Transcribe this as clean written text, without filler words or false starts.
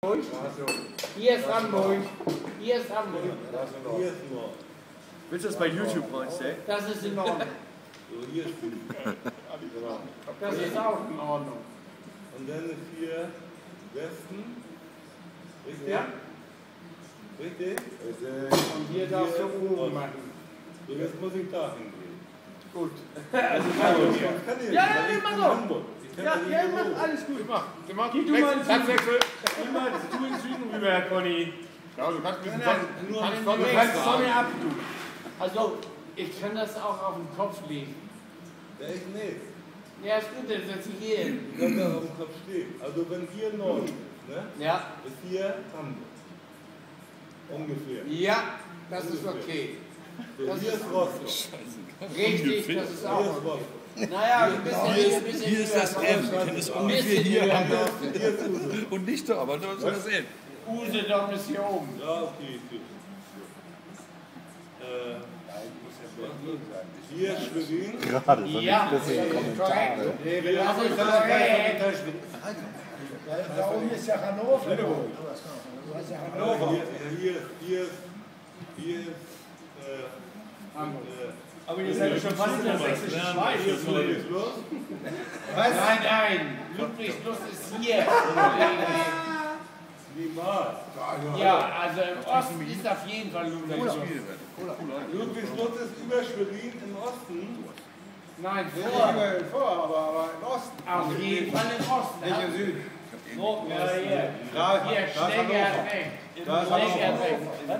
Hier ist Hamburg. Hier ist Hamburg. Willst du das bei YouTube reinstellen? Das ist in Ordnung. Das ist auch in Ordnung. Und dann ist hier Westen. Richtig? Ja. Richtig? Und hier darfst du oben machen. So, jetzt muss ich da hingehen. Gut. Ja, mach so. Ja, mach alles gut. Gib du mal Platzwechsel. Geh mal du in den Süden rüber, Herr Conny. Ja, du kannst ein bisschen Sonne ab, du. Also, ich kann das auch auf den Kopf legen. Der ist nicht. Ja, ist gut, dann setze ich hier hin. Du kannst da auf dem Kopf stehen. Also wenn hier Norden, ne? Ja. Ist hier Hamburg. Ungefähr. Ja, das ist okay. So, Das hier ist ist Rostock. richtig, das ist auch Hier ist okay. Rostock. Naja, ein bisschen Hier ist das M, dann ist ungefähr hier höher. Hier ist Uwe. und nicht da, aber das ist das M. Usedom ist hier oben. Ja, okay, gut. Hier ist Schwerin. Gerade, so Ja, nicht das ist deswegen korrekt. Kommentare. Das ist korrekt. Da oben ist ja Hannover. Hier ist Aber ihr seid ja schon fast in der sächsischen Schweiz. Ludwigslust. Nein, Ludwigslust ist hier. Niemals. Ja, also im Osten ist auf jeden Fall Ludwigslust. Ludwigslust ist über Schwerin im Osten. Nein, Vor, aber im Osten. auf jeden Fall im Osten. Nicht im Süden. Ja, hier. Da ist Hier, Stecker weg. Da ist Stecker weg.